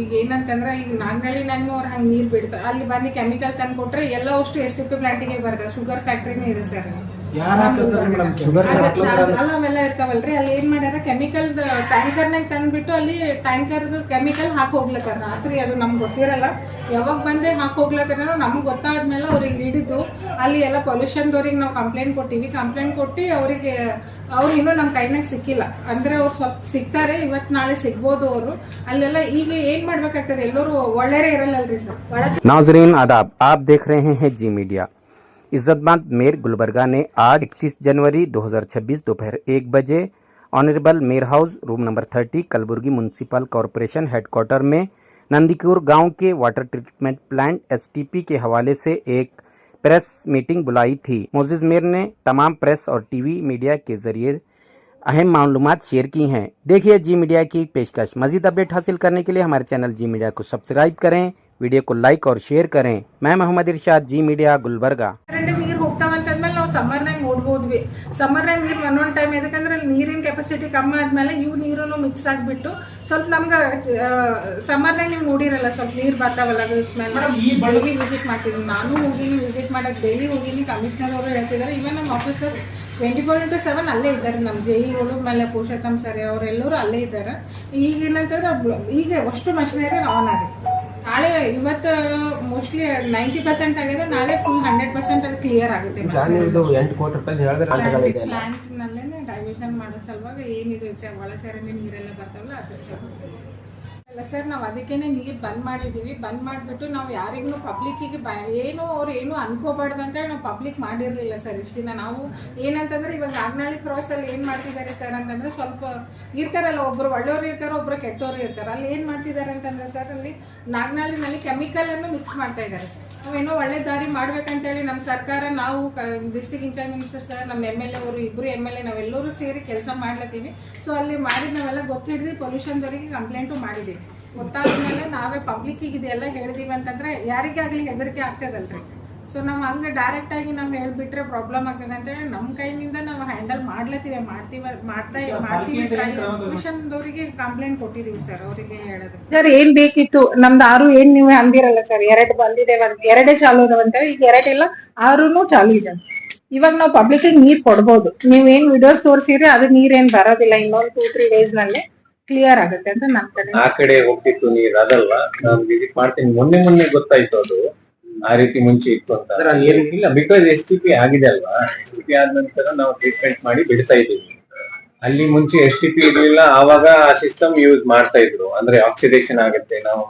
ಈಗ ಏನಂತಂದ್ರೆ ಈಗ ನಾಗನಹಳ್ಳಿ ನಾನು ಅವ್ರು ಹಂಗೆ ನೀರು ಬಿಡ್ತಾರೆ ಅಲ್ಲಿ ಬಂದು ಕೆಮಿಕಲ್ ತಂದು ಕೊಟ್ರೆ ಎಲ್ಲ ಅಷ್ಟು STP ಪ್ಲಾಂಟಿಗೆ ಬರ್ತದೆ. ಶುಗರ್ ಫ್ಯಾಕ್ಟ್ರಿನೂ ಇದೆ ಸರ್. ಅವೆಲ್ಲ ಇರ್ತಾವಲ್ರಿ, ಅಲ್ಲಿ ಏನ್ ಮಾಡ್ಯಾರ ಕೆಮಿಕಲ್ ಟ್ಯಾಂಕರ್ನಾಗ ತಂದ್ಬಿಟ್ಟು ಅಲ್ಲಿ ಟ್ಯಾಂಕರ್ದು ಕೆಮಿಕಲ್ ಹಾಕಿ ಹೋಗ್ಲತ್ತಾರ. ರಾತ್ರಿ ಅದು ನಮ್ಗೆ ಗೊತ್ತಿರಲ್ಲ, ಯಾವಾಗ ಬಂದೆ ಹಾಕಿ ಹೋಗ್ಲತ್ತಾರ. ನಮ್ಗೆ ಗೊತ್ತಾದ್ಮೇಲೆ ಅವ್ರಿಗೆ ಹಿಡಿದು ಅಲ್ಲಿ ಎಲ್ಲ ಪೊಲ್ಯೂಷನ್ದವ್ರಿಗೆ ನಾವು ಕಂಪ್ಲೇಂಟ್ ಕೊಟ್ಟಿವಿ. ಕಂಪ್ಲೇಂಟ್ ಕೊಟ್ಟು ಅವ್ರಿಗೆ ಅವ್ರು ಇನ್ನೂ ನಮ್ಮ ಕೈನಾಗ ಸಿಕ್ಕಿಲ್ಲ. ಅಂದ್ರೆ ಅವ್ರು ಸ್ವಲ್ಪ ಸಿಗ್ತಾರೆ, ಇವತ್ತು ನಾಳೆ ಸಿಗ್ಬೋದು ಅವರು. ಅಲ್ಲೆಲ್ಲ ಈಗ ಏನ್ ಮಾಡ್ಬೇಕಾಗ್ತದೆ, ಎಲ್ಲರೂ ಒಳ್ಳೆಯರೇ ಇರಲ್ಲಲ್ರಿ ಸರ್. नाज़रीन आदाब, आप देख रहे हैं जी मीडिया। इज़्ज़तमंद मेयर गुलबर्गा ने आज 31 जनवरी 2026 दोपहर 1 बजे honourable mayor house room number 30 Kalaburagi municipal corporation headquarter में नंदीकुर गांव के वाटर ट्रीटमेंट प्लांट STP के हवाले से एक प्रेस मीटिंग बुलाई थी। मोअज़्ज़िज़ मेयर ने तमाम प्रेस और TV मीडिया के ज़रिए अहम मालूमात शेयर की हैं। देखिए जी मीडिया की पेशकश। मज़ीद अपडेट हासिल करने के लिए हमारे चैनल जी मीडिया को सब्सक्राइब करें, ವಿಡಿಯೋ को लाइक और शेयर करें। मैं मोहम्मद इरशाद, जी मीडिया गुलबर्गा। ನೀರು ಹೋಗ್ತಾವಂತಂದ್ಮೇಲೆ ನಾವು ಸಮ್ಮರ್ನಾಗ ನೋಡ್ಬೋದ್ವಿ. ಸಮ್ಮರ್ನಾಗ ನೀರು ಒಂದೊಂದು ಟೈಮ್ ಎದಕ್ಕಂದ್ರೆ ಅಲ್ಲಿ ನೀರಿನ ಕೆಪಾಸಿಟಿ ಕಮ್ಮಿ ಆದ್ಮೇಲೆ ಇವು ನೀರು ಮಿಕ್ಸ್ ಆಗಿಬಿಟ್ಟು ಸ್ವಲ್ಪ ನಮ್ಗೆ ಸಮ್ಮರ್ನಾಗ ನೀವು ನೋಡಿರಲ್ಲ, ಸ್ವಲ್ಪ ನೀರು ಬರ್ತಾವಲ್ಲ ಸ್ಮೆಲ್. ಡೈಲಿ ವಿಸಿಟ್ ಮಾಡ್ತಿದ್ವಿ, ನಾನು ಹೋಗಿನಿ ವಿಸಿಟ್ ಮಾಡಕ್ಕೆ, ಡೈಲಿ ಹೋಗಿನಿ. ಕಮಿಷನರ್ ಅವರು ಹೇಳ್ತಿದ್ದಾರೆ, ಇವನ್ ನಮ್ಮ ಆಫೀಸರ್ 24/7 ಅಲ್ಲೇ ಇದ್ದಾರೆ. ನಮ್ಮ JEಗಳು ಮೇಲೆ ಪುರುಷೋತ್ತಮ್ ಸರ್ ಅವರೆಲ್ಲರೂ ಅಲ್ಲೇ ಇದ್ದಾರೆ. ಈಗ ಏನಂತಂದ್ರೆ ಈಗ ಅಷ್ಟು ಮಷಿನರಿ ಆನ್ ಆಗಿದೆ. ನಾಳೆ ಇವತ್ತು ಮೋಸ್ಟ್ಲಿ 90% ಆಗಿದೆ, ನಾಳೆ ಫುಲ್ 100% ಅದು ಕ್ಲಿಯರ್ ಆಗುತ್ತೆ. ಪ್ಲಾಂಟ್ನಲ್ಲೇ ಡೈವರ್ಷನ್ ಮಾಡೋ ಸಲುವಾಗಿ ಏನಿದೆ ಒಳಚರಂಡಿ ನೀರೆಲ್ಲ ಬರ್ತಾವಲ್ಲ ಅದ್ರ ಸಲುವಾಗಿ ಅಲ್ಲ ಸರ್. ನಾವು ಅದಕ್ಕೇನೆ ನೀರು ಬಂದ್ ಮಾಡಿದ್ದೀವಿ. ಬಂದ್ ಮಾಡಿಬಿಟ್ಟು ನಾವು ಯಾರಿಗೂ ಪಬ್ಲಿಕ್ಕಿಗೆ ಏನು ಅವ್ರು ಏನು ಅನ್ಕೋಬಾರ್ದು ಅಂತೇಳಿ ನಾವು ಪಬ್ಲಿಕ್ ಮಾಡಿರಲಿಲ್ಲ ಸರ್ ಇಷ್ಟು ದಿನ. ನಾವು ಏನಂತಂದ್ರೆ ಇವಾಗ ನಾಗನಹಳ್ಳಿ ಕ್ರಾಸಲ್ಲಿ ಏನು ಮಾಡ್ತಿದ್ದಾರೆ ಸರ್ ಅಂತಂದ್ರೆ, ಸ್ವಲ್ಪ ಇರ್ತಾರಲ್ಲ, ಒಬ್ರು ಒಳ್ಳೆಯವರು ಇರ್ತಾರೆ, ಒಬ್ರು ಕೆಟ್ಟವರು ಇರ್ತಾರೆ. ಅಲ್ಲಿ ಏನು ಮಾಡ್ತಿದ್ದಾರೆ ಅಂತಂದ್ರೆ ಸರ್, ಅಲ್ಲಿ ನಾಗನಹಳ್ಳಿನಲ್ಲಿ ಕೆಮಿಕಲನ್ನು ಮಿಕ್ಸ್ ಮಾಡ್ತಾ ಇದ್ದಾರೆ. ನಾವೇನೋ ಒಳ್ಳೆ ದಾರಿ ಮಾಡ್ಬೇಕಂತೇಳಿ ನಮ್ಮ ಸರ್ಕಾರ, ನಾವು ಡಿಸ್ಟ್ರಿಕ್ಟ್ ಇನ್ಚಾರ್ಜ್ ಮಿನಿಸ್ಟರ್ ಸರ್, ನಮ್ಮ MLA ಅವರು, ಇಬ್ಬರು MLA ನಾವೆಲ್ಲರೂ ಸೇರಿ ಕೆಲಸ ಮಾಡ್ಲತ್ತೀವಿ. ಸೊ ಅಲ್ಲಿ ಮಾಡಿದ ನಾವೆಲ್ಲ ಗೊತ್ತು ಹಿಡಿದು ಪೊಲ್ಯೂಷನ್ದವರಿಗೆ ಕಂಪ್ಲೇಂಟು ಮಾಡಿದ್ದೀವಿ. ಗೊತ್ತಾದ್ಮೇಲೆ ನಾವೇ ಪಬ್ಲಿಕ್ಕಿಗೆ ಇದೆಲ್ಲ ಹೇಳಿದೀವಿ ಅಂತಂದ್ರೆ ಯಾರಿಗಾಗ್ಲಿ ಹೆದರಿಕೆ ಆಗ್ತದಲ್ರಿ. ಸೊ ನಾವು ಹಂಗೆ ಡೈರೆಕ್ಟ್ ಆಗಿ ನಾವು ಹೇಳ್ಬಿಟ್ರೆ ಪ್ರಾಬ್ಲಮ್ ಆಗ್ತದೆ ಅಂತೇಳಿ ನಮ್ಮ ಕೈನಿಂದ ನಾವು ಹ್ಯಾಂಡಲ್ ಮಾಡ್ಲತ್ತೀವಿ, ಮಾಡ್ತೀವಿ. ಕಮಿಷನ್ದವರಿಗೆ ಕಂಪ್ಲೇಂಟ್ ಕೊಟ್ಟಿದೀವಿ ಸರ್, ಅವರಿಗೆ ಹೇಳೋದು ಸರ್ ಏನ್ ಬೇಕಿತ್ತು ನಮ್ದು 6 ಏನ್ ನೀವು ಅಂದಿರಲ್ಲ ಸರ್, 2 ಬಂದಿದೆ, 2 ಚಾಲು ಇದಾವಂತ. ಈಗ 2 ಇಲ್ಲ 6 ಚಾಲು ಇದೆ. ಇವಾಗ ನಾವು ಪಬ್ಲಿಕ್ ನೀರ್ ಕೊಡ್ಬೋದು. ನೀವ್ ಏನ್ ವಿಡಿಯೋಸ್ ತೋರಿಸಿದ್ರೆ ಅದು ನೀರೇನ್ ಬರೋದಿಲ್ಲ, ಇನ್ನೊಂದು 2-3 ಡೇಸ್ ನಲ್ಲಿ ಕ್ಲಿಯರ್ ಆಗುತ್ತೆ ಅಂತ ನಮ್ ಕಡೆ. ಆ ಕಡೆ ಹೋಗ್ತಿತ್ತು ನೀರ್, ಅದಲ್ಲ ನಾನು ವಿಸಿಟ್ ಮಾಡ್ತೀನಿ. ಮೊನ್ನೆ ಗೊತ್ತಾಯ್ತು ಅದು ಆ ರೀತಿ ಮುಂಚೆ ಇತ್ತು ಅಂತ. ಇಲ್ಲ, ಬಿಕಾಸ್ STP ಆಗಿದೆ ಅಲ್ವಾ. STP ಆದ ನಂತರ ನಾವು ಟ್ರೀಟ್ಮೆಂಟ್ ಮಾಡಿ ಬಿಡ್ತಾ ಇದೀವಿ. ಅಲ್ಲಿ ಮುಂಚೆ STP ಇರ್ಲಿಲ್ಲ, ಆವಾಗ ಆ ಸಿಸ್ಟಮ್ ಯೂಸ್ ಮಾಡ್ತಾ ಇದ್ರು. ಅಂದ್ರೆ ಆಕ್ಸಿಡೇಷನ್ ಆಗುತ್ತೆ, ನಾವು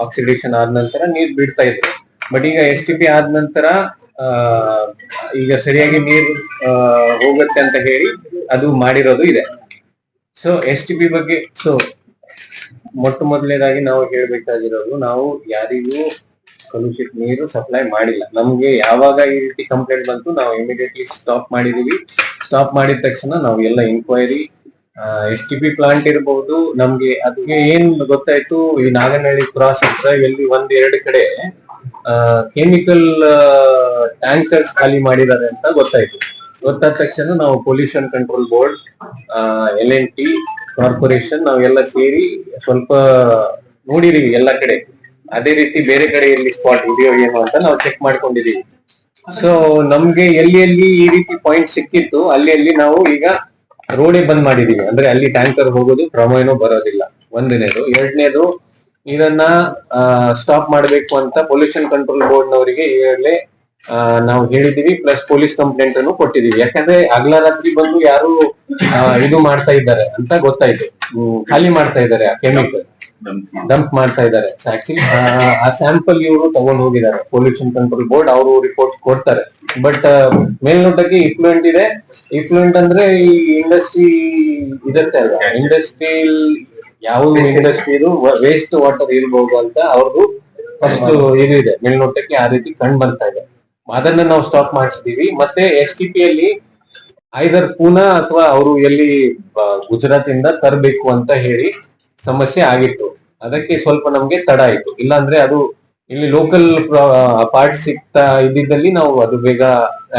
ಆಕ್ಸಿಡೇಷನ್ ಆದ ನಂತರ ನೀರ್ ಬಿಡ್ತಾ ಇದ್ರು. ಬಟ್ ಈಗ STP ಆದ ನಂತರ ಈಗ ಸರಿಯಾಗಿ ನೀರು ಹೋಗುತ್ತೆ ಅಂತ ಹೇಳಿ ಅದು ಮಾಡಿರೋದು ಇದೆ. ಸೊ STP ಬಗ್ಗೆ ಮೊಟ್ಟ ಮೊದಲನೇದಾಗಿ ನಾವು ಹೇಳ್ಬೇಕಾಗಿರೋದು, ನಾವು ಯಾರಿಗೂ ಕಲುಷಿತ ನೀರು ಸಪ್ಲೈ ಮಾಡಿಲ್ಲ. ನಮ್ಗೆ ಯಾವಾಗ ಈ ರೀತಿ ಕಂಪ್ಲೇಂಟ್ ಬಂತು, ನಾವು ಇಮಿಡಿಯೇಟ್ಲಿ ಸ್ಟಾಪ್ ಮಾಡಿದೀವಿ. ಸ್ಟಾಪ್ ಮಾಡಿದ ತಕ್ಷಣ ನಾವು ಎಲ್ಲ ಇನ್ಕ್ವೈರಿ, STP ಪ್ಲಾಂಟ್ ಇರಬಹುದು, ನಮ್ಗೆ ಅದಕ್ಕೆ ಏನ್ ಗೊತ್ತಾಯ್ತು, ಈ ನಾಗನಹಳ್ಳಿ ಕ್ರಾಸ್ ಹತ್ರ ಎಲ್ಲಿ 1-2 ಕಡೆ ಕೆಮಿಕಲ್ ಟ್ಯಾಂಕರ್ಸ್ ಖಾಲಿ ಮಾಡಿದ್ದಾರೆ ಅಂತ ಗೊತ್ತಾಯ್ತು. ಗೊತ್ತಾದ ತಕ್ಷಣ ನಾವು pollution control board, L&T corporation ನಾವೆಲ್ಲ ಸೇರಿ ಸ್ವಲ್ಪ ನೋಡಿದೀವಿ ಎಲ್ಲ ಕಡೆ. ಅದೇ ರೀತಿ ಬೇರೆ ಕಡೆ ಎಲ್ಲಿ ಸ್ಪಾಟ್ ಇದೆಯೋ ಏನೋ ಅಂತ ನಾವು ಚೆಕ್ ಮಾಡ್ಕೊಂಡಿದೀವಿ. ಸೊ ನಮ್ಗೆ ಎಲ್ಲಿ ಈ ರೀತಿ ಪಾಯಿಂಟ್ ಸಿಕ್ಕಿತ್ತು, ಅಲ್ಲಿ ನಾವು ಈಗ ರೋಡೇ ಬಂದ್ ಮಾಡಿದೀವಿ. ಅಂದ್ರೆ ಅಲ್ಲಿ ಟ್ಯಾಂಕರ್ ಹೋಗೋದು ಕ್ರಮೇನೂ ಬರೋದಿಲ್ಲ, ಒಂದನೇದು. ಎರಡನೇದು, ಇದನ್ನ ಸ್ಟಾಪ್ ಮಾಡ್ಬೇಕು ಅಂತ ಪೊಲ್ಯೂಷನ್ ಕಂಟ್ರೋಲ್ ಬೋರ್ಡ್ ನವರಿಗೆ ಈಗಾಗಲೇ ನಾವು ಹೇಳಿದೀವಿ. ಪ್ಲಸ್ ಪೊಲೀಸ್ ಕಂಪ್ಲೇಂಟ್ ಅನ್ನು ಕೊಟ್ಟಿದೀವಿ. ಯಾಕಂದ್ರೆ ಹಗಲ ರಾತ್ರಿ ಬಂದು ಯಾರು ಇದು ಮಾಡ್ತಾ ಇದ್ದಾರೆ ಅಂತ ಗೊತ್ತಾಯ್ತು, ಖಾಲಿ ಮಾಡ್ತಾ ಇದ್ದಾರೆ, ಆ ಕೆಮಿಕಲ್ ಡಂಪ್ ಮಾಡ್ತಾ ಇದ್ದಾರೆ. ಆಕ್ಚುಲಿ ಆ ಸ್ಯಾಂಪಲ್ ಇವರು ತಗೊಂಡು ಹೋಗಿದ್ದಾರೆ ಪೊಲ್ಯೂಷನ್ ಕಂಟ್ರೋಲ್ ಬೋರ್ಡ್, ಅವರು ರಿಪೋರ್ಟ್ ಕೊಡ್ತಾರೆ. ಬಟ್ ಮೇಲ್ನೋಟಕ್ಕೆ ಇಫ್ಲುಯೆಂಟ್ ಇದೆ. ಇಫ್ಲುಯೆಂಟ್ ಅಂದ್ರೆ ಈ ಇಂಡಸ್ಟ್ರಿ ಇರುತ್ತೆ ಅಲ್ವಾ, ಇಂಡಸ್ಟ್ರಿಯಲ್ ಯಾವ ಇಂಡಸ್ಟ್ರಿ ಇದು ವೇಸ್ಟ್ ವಾಟರ್ ಇರಬಹುದು ಅಂತ ಅವ್ರದ್ದು ಫಸ್ಟ್ ಇದು ಇದೆ. ಮೇಲ್ನೋಟಕ್ಕೆ ಆ ರೀತಿ ಕಂಡು ಬರ್ತಾ ಇದೆ. ಅದನ್ನ ನಾವು ಸ್ಟಾಪ್ ಮಾಡಿಸಿದೀವಿ. ಮತ್ತೆ STP ಅಲ್ಲಿ ಐದರ್ ಪೂನಾ ಅಥವಾ ಅವರು ಎಲ್ಲಿ ಗುಜರಾತ್ ಇಂದ ತರಬೇಕು ಅಂತ ಹೇಳಿ ಸಮಸ್ಯೆ ಆಗಿತ್ತು. ಅದಕ್ಕೆ ಸ್ವಲ್ಪ ನಮ್ಗೆ ತಡ ಆಯ್ತು. ಇಲ್ಲಾಂದ್ರೆ ಅದು ಇಲ್ಲಿ ಲೋಕಲ್ ಪಾರ್ಟ್ಸ್ ಸಿಗ್ತಾ ಇದ್ದಿದ್ದಲ್ಲಿ ನಾವು ಅದು ಬೇಗ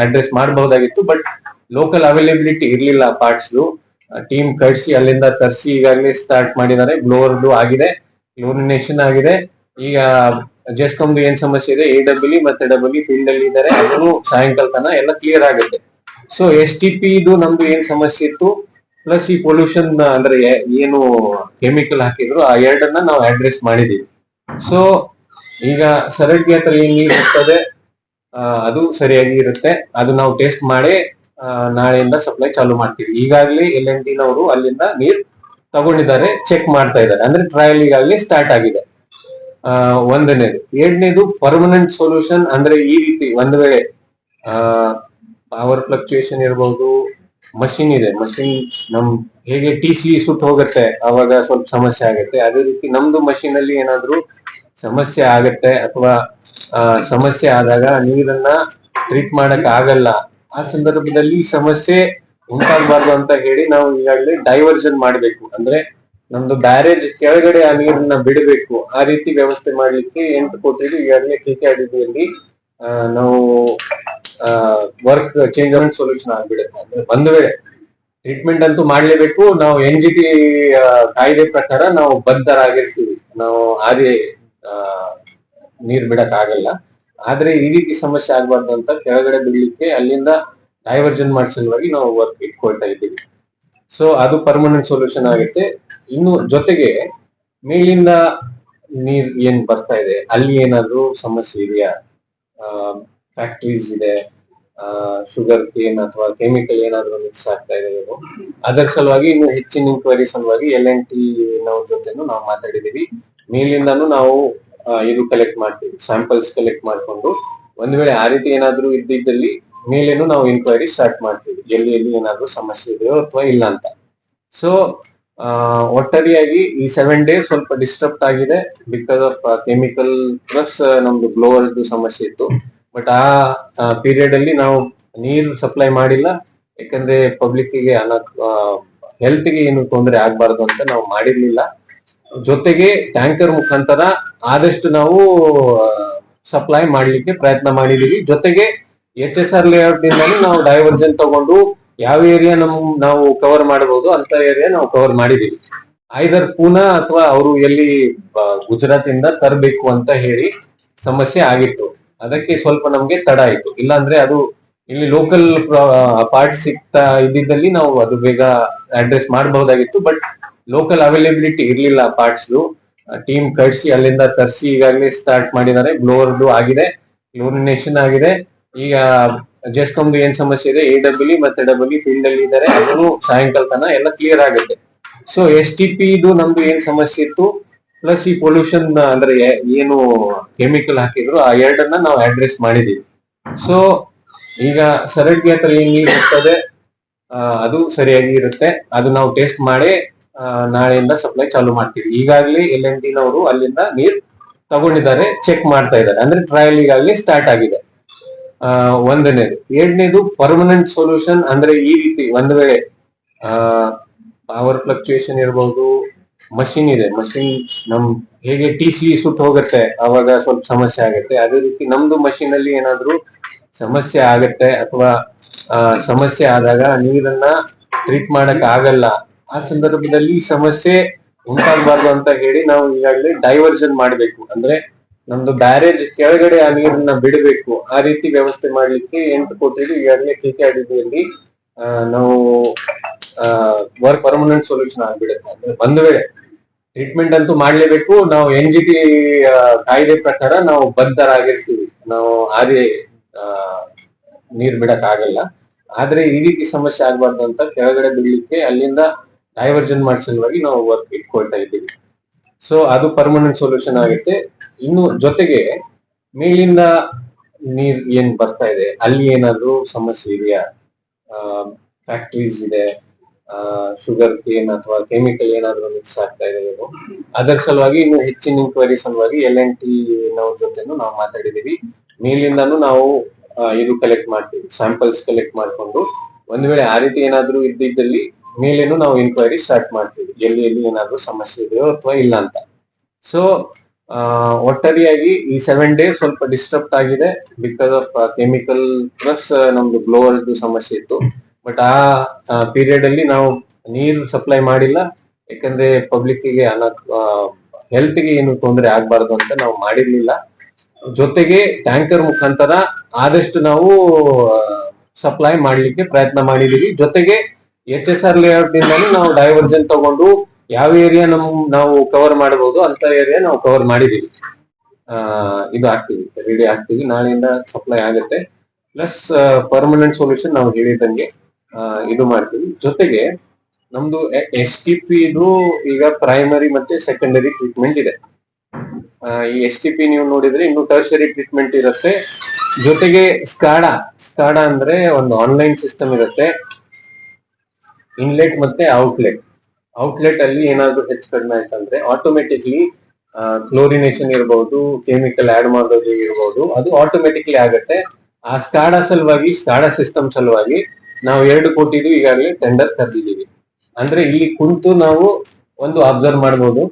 ಅಡ್ರೆಸ್ ಮಾಡಬಹುದಾಗಿತ್ತು. ಬಟ್ ಲೋಕಲ್ ಅವೈಲೇಬಿಲಿಟಿ ಇರ್ಲಿಲ್ಲ ಪಾರ್ಟ್ಸ್. ಟೀಮ್ ಕಳಿಸಿ ಅಲ್ಲಿಂದ ತರಿಸಿ ಈಗಾಗಲೇ ಸ್ಟಾರ್ಟ್ ಮಾಡಿದ್ದಾರೆ. ಬ್ಲೋವರ್ದು ಆಗಿದೆ, ಕ್ಲೋರಿನೇಷನ್ ಆಗಿದೆ. ಈಗ ಜೆಸ್ಕಾಮ್ದು ಏನ್ ಸಮಸ್ಯೆ ಇದೆ, AEE ಮತ್ತೆ EE ಫೀಲ್ಡ್ ಅಲ್ಲಿ ಇದ್ದಾರೆ, ಅದನ್ನು ಸಾಯಂಕಾಲ ತನ ಎಲ್ಲ ಕ್ಲಿಯರ್ ಆಗುತ್ತೆ. ಸೊ STP ಇದು ನಮ್ದು ಏನ್ ಸಮಸ್ಯೆ ಇತ್ತು, ಪ್ಲಸ್ ಈ ಪೊಲ್ಯೂಷನ್ ಅಂದ್ರೆ ಏನು ಕೆಮಿಕಲ್ ಹಾಕಿದ್ರು ಆ ಎರಡನ್ನ ನಾವು ಅಡ್ರೆಸ್ ಮಾಡಿದೀವಿ. ಸೊ ಈಗ ಸರಡ್ಗೆ ಹತ್ರ ಏನ್ ನೀರು ಇರ್ತದೆ ಅದು ಸರಿಯಾಗಿ ಇರುತ್ತೆ. ಅದು ನಾವು ಟೆಸ್ಟ್ ಮಾಡಿ ನಾಳೆಯಿಂದ ಸಪ್ಲೈ ಚಾಲೂ ಮಾಡ್ತೀವಿ. ಈಗಾಗಲೇ LNT ನವರು ಅಲ್ಲಿಂದ ನೀರ್ ತಗೊಂಡಿದ್ದಾರೆ, ಚೆಕ್ ಮಾಡ್ತಾ ಇದ್ದಾರೆ, ಅಂದ್ರೆ ಟ್ರಯಲ್ ಈಗಾಗಲೇ ಸ್ಟಾರ್ಟ್ ಆಗಿದೆ. ಒಂದನೇದು. ಎರಡನೇದು ಪರ್ಮನೆಂಟ್ ಸೊಲ್ಯೂಷನ್, ಅಂದ್ರೆ ಈ ರೀತಿ ಒಂದ್ ವೇಳೆ ಪವರ್ ಫ್ಲಕ್ಚುಯೇಷನ್ ಇರಬಹುದು, ಮಷಿನ್ ಇದೆ, ಮಷಿನ್ ಹೇಗೆ TC ಸುಟ್ಟು ಹೋಗುತ್ತೆ ಅವಾಗ ಸ್ವಲ್ಪ ಸಮಸ್ಯೆ ಆಗುತ್ತೆ, ಅದೇ ರೀತಿ ನಮ್ದು ಮಷಿನ್ ಅಲ್ಲಿ ಏನಾದ್ರು ಸಮಸ್ಯೆ ಆಗತ್ತೆ ಅಥವಾ ಸಮಸ್ಯೆ ಆದಾಗ ನೀರನ್ನ ಟ್ರೀಟ್ ಮಾಡಕ್ ಆಗಲ್ಲ, ಆ ಸಂದರ್ಭದಲ್ಲಿ ಸಮಸ್ಯೆ ಉಂಟಾಗಬಾರ್ದು ಅಂತ ಹೇಳಿ ನಾವು ಈಗಾಗಲೇ ಡೈವರ್ಷನ್ ಮಾಡಬೇಕು. ಅಂದ್ರೆ ನಮ್ದು ಬ್ಯಾರೇಜ್ ಕೆಳಗಡೆ ಆ ನೀರನ್ನ ಬಿಡಬೇಕು. ಆ ರೀತಿ ವ್ಯವಸ್ಥೆ ಮಾಡ್ಲಿಕ್ಕೆ 8 ಕೋಟಿ ಈಗಾಗಲೇ KKRDBಯಲ್ಲಿ ನಾವು ವರ್ಕ್ ಚೇಂಜ್ ಸೊಲ್ಯೂಷನ್ ಆಗ್ಬಿಡುತ್ತೆ. ಅಂದ್ರೆ ಒಂದ್ ವೇಳೆ ಟ್ರೀಟ್ಮೆಂಟ್ ಅಂತೂ ಮಾಡ್ಲೇಬೇಕು. ನಾವು NGT ಕಾಯ್ದೆ ಪ್ರಕಾರ ನಾವು ಬದ್ಧರಾಗಿರ್ತೀವಿ, ನಾವು ಆದೇ ನೀರ್ ಬಿಡಕ್ ಆಗಲ್ಲ. ಆದ್ರೆ ಈ ರೀತಿ ಸಮಸ್ಯೆ ಆಗ್ಬಾರ್ದು ಅಂತ ಕೆಳಗಡೆ ಬಿಡ್ಲಿಕ್ಕೆ ಅಲ್ಲಿಂದ ಡೈವರ್ಜನ್ ಮಾಡೋ ಸಲುವಾಗಿ ನಾವು ವರ್ಕ್ ಇಟ್ಕೊಳ್ತಾ ಇದ್ದೀವಿ. ಸೊ ಅದು ಪರ್ಮನೆಂಟ್ ಸೊಲ್ಯೂಷನ್ ಆಗುತ್ತೆ. ಇನ್ನು ಜೊತೆಗೆ ಮೇಲಿಂದ ನೀರ್ ಏನ್ ಬರ್ತಾ ಇದೆ ಅಲ್ಲಿ ಏನಾದ್ರು ಸಮಸ್ಯೆ ಇದೆಯಾ, ಫ್ಯಾಕ್ಟ್ರೀಸ್ ಇದೆ, ಶುಗರ್ ಕೇನ್ ಅಥವಾ ಕೆಮಿಕಲ್ ಏನಾದ್ರು ಮಿಕ್ಸ್ ಆಗ್ತಾ ಇದೆ, ಅದರ ಸಲುವಾಗಿ ಇನ್ನು ಹೆಚ್ಚಿನ ಇನ್ಕ್ವೈರಿ ಸಲುವಾಗಿ LNT ನವ್ರ ಜೊತೆನೂ ನಾವು ಮಾತಾಡಿದೀವಿ. ಮೇಲಿಂದಾನು ನಾವು ಇದು ಕಲೆಕ್ಟ್ ಮಾಡ್ತೀವಿ, ಸ್ಯಾಂಪಲ್ಸ್ ಕಲೆಕ್ಟ್ ಮಾಡ್ಕೊಂಡು ಒಂದ್ ವೇಳೆ ಆ ರೀತಿ ಏನಾದ್ರು ಇದ್ದಿದ್ದಲ್ಲಿ ಮೇಲೇನು ನಾವು ಇನ್ಕ್ವೈರಿ ಸ್ಟಾರ್ಟ್ ಮಾಡ್ತೀವಿ, ಎಲ್ಲಿ ಏನಾದ್ರು ಸಮಸ್ಯೆ ಇದೆಯೋ ಅಥವಾ ಇಲ್ಲ ಅಂತ. ಸೊ ಒಟ್ಟಾರೆಯಾಗಿ ಈ 7 ಡೇಸ್ ಸ್ವಲ್ಪ ಡಿಸ್ಟರ್ಬ್ ಆಗಿದೆ ಬಿಕಾಸ್ ಆಫ್ ಕೆಮಿಕಲ್ ಪ್ಲಸ್ ನಮ್ದು ಬ್ಲೋವರ್ದು ಸಮಸ್ಯೆ ಇತ್ತು. ಬಟ್ ಆ ಪೀರಿಯಡ್ ಅಲ್ಲಿ ನಾವು ನೀರು ಸಪ್ಲೈ ಮಾಡಿಲ್ಲ, ಯಾಕಂದ್ರೆ ಪಬ್ಲಿಕ್ ಗೆ ಹೆಲ್ತ್ ಗೆ ಏನು ತೊಂದರೆ ಆಗ್ಬಾರ್ದು ಅಂತ ನಾವು ಮಾಡಿರ್ಲಿಲ್ಲ. ಜೊತೆಗೆ ಟ್ಯಾಂಕರ್ ಮುಖಾಂತರ ಆದಷ್ಟು ನಾವು ಸಪ್ಲೈ ಮಾಡ್ಲಿಕ್ಕೆ ಪ್ರಯತ್ನ ಮಾಡಿದೀವಿ. ಜೊತೆಗೆ HSR ಲೇಔಟ್ ಇಂದಾನು ನಾವು ಡೈವರ್ಜನ್ ತಗೊಂಡು ಯಾವ ಏರಿಯಾ ನಾವು ಕವರ್ ಮಾಡಬಹುದು ಅಂತ ಏರಿಯಾ ನಾವು ಕವರ್ ಮಾಡಿದೀವಿ. ಐದರ್ ಪೂನಾ ಅಥವಾ ಅವರು ಎಲ್ಲಿ ಗುಜರಾತ್ ಇಂದ ತರಬೇಕು ಅಂತ ಹೇಳಿ ಸಮಸ್ಯೆ ಆಗಿತ್ತು, ಅದಕ್ಕೆ ಸ್ವಲ್ಪ ನಮ್ಗೆ ತಡ ಆಯ್ತು. ಇಲ್ಲಾಂದ್ರೆ ಅದು ಇಲ್ಲಿ ಲೋಕಲ್ ಪಾರ್ಟ್ ಸಿಗ್ತಾ ಇದ್ದಿದ್ದಲ್ಲಿ ನಾವು ಅದು ಬೇಗ ಅಡ್ರೆಸ್ ಮಾಡಬಹುದಾಗಿತ್ತು. ಬಟ್ ಲೋಕಲ್ ಅವೈಲೇಬಿಲಿಟಿ ಇರ್ಲಿಲ್ಲ ಪಾರ್ಟ್ಸ್. ಟೀಮ್ ಕಳಿಸಿ ಅಲ್ಲಿಂದ ತರಿಸಿ ಈಗಾಗಲೇ ಸ್ಟಾರ್ಟ್ ಮಾಡಿದ್ದಾರೆ. ಬ್ಲೋವರ್ದು ಆಗಿದೆ, ಕ್ಲೋರಿನೇಷನ್ ಆಗಿದೆ. ಈಗ ಜೆಸ್ಕಾಮ್ದು ಏನ್ ಸಮಸ್ಯೆ ಇದೆ, AEE ಮತ್ತೆ EE ಫೀಲ್ಡ್ ಅಲ್ಲಿ ಇದ್ದಾರೆ, ಅದನ್ನು ಸಾಯಂಕಾಲ ತನ ಎಲ್ಲ ಕ್ಲಿಯರ್ ಆಗುತ್ತೆ. ಸೊ STP ಇದು ನಮ್ದು ಏನ್ ಸಮಸ್ಯೆ ಇತ್ತು, ಪ್ಲಸ್ ಈ ಪೊಲ್ಯೂಷನ್ ಅಂದ್ರೆ ಏನು ಕೆಮಿಕಲ್ ಹಾಕಿದ್ರು ಆ ಎರಡನ್ನ ನಾವು ಅಡ್ರೆಸ್ ಮಾಡಿದೀವಿ. ಸೊ ಈಗ ಸರಡ್ಗೆ ಹತ್ರ ಏನ್ ನೀರ್ ಇರ್ತದೆ ಅದು ಸರಿಯಾಗಿ ಇರುತ್ತೆ. ಅದು ನಾವು ಟೆಸ್ಟ್ ಮಾಡಿ ನಾಳೆಯಿಂದ ಸಪ್ಲೈ ಚಾಲೂ ಮಾಡ್ತೀವಿ. ಈಗಾಗಲೇ LNT ನವರು ಅಲ್ಲಿಂದ ನೀರ್ ತಗೊಂಡಿದ್ದಾರೆ, ಚೆಕ್ ಮಾಡ್ತಾ ಇದ್ದಾರೆ, ಅಂದ್ರೆ ಟ್ರಯಲ್ ಈಗಾಗಲೇ ಸ್ಟಾರ್ಟ್ ಆಗಿದೆ. ಒಂದನೇದು. ಎರಡನೇದು ಪರ್ಮನೆಂಟ್ ಸೊಲ್ಯೂಷನ್, ಅಂದ್ರೆ ಈ ರೀತಿ ಒಂದ್ ವೇಳೆ ಪವರ್ ಫ್ಲಕ್ಚುಯೇಷನ್ ಇರಬಹುದು, ಮಷಿನ್ ಇದೆ, ಮಷಿನ್ ಹೇಗೆ TC ಸುಟ್ಟು ಹೋಗುತ್ತೆ ಅವಾಗ ಸ್ವಲ್ಪ ಸಮಸ್ಯೆ ಆಗುತ್ತೆ, ಅದೇ ರೀತಿ ನಮ್ದು ಮಷಿನ್ ಅಲ್ಲಿ ಏನಾದ್ರು ಸಮಸ್ಯೆ ಆಗತ್ತೆ ಅಥವಾ ಸಮಸ್ಯೆ ಆದಾಗ ನೀರನ್ನ ಟ್ರೀಟ್ ಮಾಡಕ್ ಆಗಲ್ಲ, ಆ ಸಂದರ್ಭದಲ್ಲಿ ಸಮಸ್ಯೆ ಉಂಟಾಗಬಾರ್ದು ಅಂತ ಹೇಳಿ ನಾವು ಈಗಾಗಲೇ ಡೈವರ್ಷನ್ ಮಾಡಬೇಕು. ಅಂದ್ರೆ ನಮ್ದು ಬ್ಯಾರೇಜ್ ಕೆಳಗಡೆ ಆ ನೀರನ್ನ ಬಿಡಬೇಕು. ಆ ರೀತಿ ವ್ಯವಸ್ಥೆ ಮಾಡ್ಲಿಕ್ಕೆ 8 ಕೋಟಿ ಈಗಾಗಲೇ KKRDBಯಲ್ಲಿ ನಾವು ವರ್ಕ್ ಪರ್ಮನೆಂಟ್ ಸೊಲ್ಯೂಷನ್ ಆಗ್ಬಿಡುತ್ತೆ. ಅಂದ್ರೆ ಒಂದ್ ವೇಳೆ ಟ್ರೀಟ್ಮೆಂಟ್ ಅಂತೂ ಮಾಡ್ಲೇಬೇಕು. ನಾವು NGT ಕಾಯ್ದೆ ಪ್ರಕಾರ ನಾವು ಬದ್ಧರಾಗಿರ್ತೀವಿ, ನಾವು ಆದೇ ನೀರ್ ಬಿಡಕ್ ಆಗಲ್ಲ. ಆದ್ರೆ ಈ ರೀತಿ ಸಮಸ್ಯೆ ಆಗ್ಬಾರ್ದು ಅಂತ ಕೆಳಗಡೆ ಬಿಡ್ಲಿಕ್ಕೆ ಅಲ್ಲಿಂದ ಡೈವರ್ಜನ್ ಮಾಡೋ ಸಲುವಾಗಿ ನಾವು ವರ್ಕ್ ಇಟ್ಕೊಳ್ತಾ ಇದ್ದೀವಿ. ಸೊ ಅದು ಪರ್ಮನೆಂಟ್ ಸೊಲ್ಯೂಷನ್ ಆಗುತ್ತೆ. ಇನ್ನು ಜೊತೆಗೆ ಮೇಲಿಂದ ನೀರ್ ಏನ್ ಬರ್ತಾ ಇದೆ ಅಲ್ಲಿ ಏನಾದ್ರು ಸಮಸ್ಯೆ ಇದೆಯಾ, ಫ್ಯಾಕ್ಟ್ರೀಸ್ ಇದೆ, ಶುಗರ್ ಕೇನ್ ಅಥವಾ ಕೆಮಿಕಲ್ ಏನಾದ್ರು ಮಿಕ್ಸ್ ಆಗ್ತಾ ಇದೆ, ಅದರ ಸಲುವಾಗಿ ಇನ್ನು ಹೆಚ್ಚಿನ ಇನ್ಕ್ವೈರಿ ಸಲುವಾಗಿ LNT ನವ್ರ ಜೊತೆನೂ ನಾವು ಮಾತಾಡಿದೀವಿ. ಮೇಲಿಂದಾನು ನಾವು ಇದು ಕಲೆಕ್ಟ್ ಮಾಡ್ತೀವಿ, ಸ್ಯಾಂಪಲ್ಸ್ ಕಲೆಕ್ಟ್ ಮಾಡ್ಕೊಂಡು ಒಂದ್ ವೇಳೆ ಆ ರೀತಿ ಏನಾದ್ರು ಇದ್ದಿದ್ದಲ್ಲಿ ಮೇಲೇನು ನಾವು ಇನ್ಕ್ವೈರಿ ಸ್ಟಾರ್ಟ್ ಮಾಡ್ತೀವಿ, ಎಲ್ಲಿ ಏನಾದ್ರು ಸಮಸ್ಯೆ ಇದೆಯೋ ಅಥವಾ ಇಲ್ಲ ಅಂತ. ಸೊ ಒಟ್ಟಾರೆಯಾಗಿ ಈ 7 ಡೇಸ್ ಸ್ವಲ್ಪ ಡಿಸ್ಟರ್ಬ್ ಆಗಿದೆ ಬಿಕಾಸ್ ಆಫ್ ಕೆಮಿಕಲ್ ಪ್ಲಸ್ ನಮ್ದು ಬ್ಲೋವರ್ದು ಸಮಸ್ಯೆ ಇತ್ತು. ಬಟ್ ಆ ಪೀರಿಯಡ್ ಅಲ್ಲಿ ನಾವು ನೀರು ಸಪ್ಲೈ ಮಾಡಿಲ್ಲ, ಯಾಕಂದ್ರೆ ಪಬ್ಲಿಕ್ ಗೆ ಹೆಲ್ತ್ಗೆ ಏನು ತೊಂದರೆ ಆಗ್ಬಾರ್ದು ಅಂತ ನಾವು ಮಾಡಿರ್ಲಿಲ್ಲ. ಜೊತೆಗೆ ಟ್ಯಾಂಕರ್ ಮುಖಾಂತರ ಆದಷ್ಟು ನಾವು ಸಪ್ಲೈ ಮಾಡ್ಲಿಕ್ಕೆ ಪ್ರಯತ್ನ ಮಾಡಿದೀವಿ. ಜೊತೆಗೆ HSR ಲೇಔಟ್ ಇಂದಾನು ನಾವು ಡೈವರ್ಜನ್ ತಗೊಂಡು ಯಾವ ಏರಿಯಾ ನಾವು ಕವರ್ ಮಾಡಬಹುದು ಅಂತ ಏರಿಯಾ ನಾವು ಕವರ್ ಮಾಡಿದೀವಿ. ಇದು ಆಗ್ತೀವಿ, ರೆಡಿ ಆಗ್ತೀವಿ, ನಾಳೆಯಿಂದ ಸಪ್ಲೈ ಆಗುತ್ತೆ. ಪ್ಲಸ್ ಪರ್ಮನೆಂಟ್ ಸೊಲ್ಯೂಷನ್ ನಾವು ಹೇಳಿದಂಗೆ ಇದು ಮಾಡ್ತೀವಿ. ಜೊತೆಗೆ ನಮ್ದು STP ಇದು ಈಗ ಪ್ರೈಮರಿ ಮತ್ತೆ ಸೆಕೆಂಡರಿ ಟ್ರೀಟ್ಮೆಂಟ್ ಇದೆ. ಈ STP ನೀವು ನೋಡಿದ್ರೆ ಇನ್ನು ಟರ್ಷರಿ ಟ್ರೀಟ್ಮೆಂಟ್ ಇರುತ್ತೆ. ಜೊತೆಗೆ ಸ್ಕಾಡಾ ಅಂದ್ರೆ ಒಂದು ಆನ್ಲೈನ್ ಸಿಸ್ಟಮ್ ಇರುತ್ತೆ. ಇನ್ಲೆಟ್ ಮತ್ತೆ ಔಟ್ಲೆಟ್ ಅಲ್ಲಿ ಏನಾದ್ರು ಹೆಚ್ಚು ಕಡಿಮೆ ಆಯ್ತಂದ್ರೆ ಆಟೋಮೆಟಿಕ್ಲಿ ಕ್ಲೋರಿನೇಷನ್ ಇರಬಹುದು, ಕೆಮಿಕಲ್ ಆಡ್ ಮಾಡೋದು ಇರಬಹುದು, ಅದು ಆಟೋಮೆಟಿಕ್ಲಿ ಆಗುತ್ತೆ. ಆ ಸ್ಕಾಡಾ ಸಿಸ್ಟಮ್ ಸಲುವಾಗಿ ನಾವು 2 ಕೋಟಿದು ಈಗಾಗಲೇ ಟೆಂಡರ್ ಕರೆದಿದ್ದೀವಿ. ಅಂದ್ರೆ ಇಲ್ಲಿ ಕುಂತು ನಾವು ಒಂದು ಅಬ್ಸರ್ವ್ ಮಾಡಬಹುದು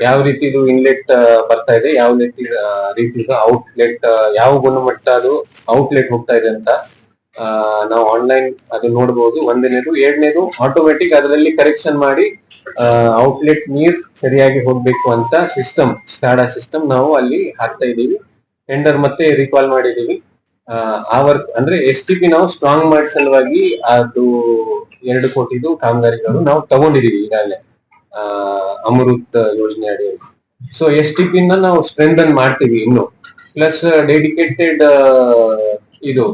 ಯಾವ ರೀತಿದು ಇನ್ಲೆಟ್ ಬರ್ತಾ ಇದೆ, ಯಾವ ರೀತಿದು ಔಟ್ಲೆಟ್, ಯಾವ ಗುಣಮಟ್ಟ ಅದು ಔಟ್ಲೆಟ್ ಹೋಗ್ತಾ ಇದೆ ಅಂತ ನಾವು ಆನ್ಲೈನ್ ಅದು ನೋಡಬಹುದು. ಒಂದನೇದು. ಎರಡನೇದು ಆಟೋಮೆಟಿಕ್ ಅದರಲ್ಲಿ ಕರೆಕ್ಷನ್ ಮಾಡಿ ಔಟ್ಲೆಟ್ ನೀರ್ ಸರಿಯಾಗಿ ಹೋಗ್ಬೇಕು ಅಂತ ಸ್ಕಾಡಾ ಸಿಸ್ಟಮ್ ನಾವು ಅಲ್ಲಿ ಹಾಕ್ತಾ ಇದೀವಿ. ಟೆಂಡರ್ ಮತ್ತೆ ರಿಕಾಲ್ ಮಾಡಿದೀವಿ. ಆ ವರ್ಕ್ ಅಂದ್ರೆ STP ನಾವು ಸ್ಟ್ರಾಂಗ್ ಮಾಡಿ ಸಲುವಾಗಿ ಅದು 2 ಕೋಟಿದು ಕಾಮಗಾರಿಗಳು ನಾವು ತಗೊಂಡಿದೀವಿ ಈಗಾಗಲೇ ಅಮೃತ್ ಯೋಜನೆ ಅಡಿಯಲ್ಲಿ. ಸೊ STP ನ ನಾವು ಸ್ಟ್ರೆಂಥನ್ ಮಾಡ್ತೀವಿ ಇನ್ನು. ಪ್ಲಸ್ ಡೆಡಿಕೇಟೆಡ್ ಇದು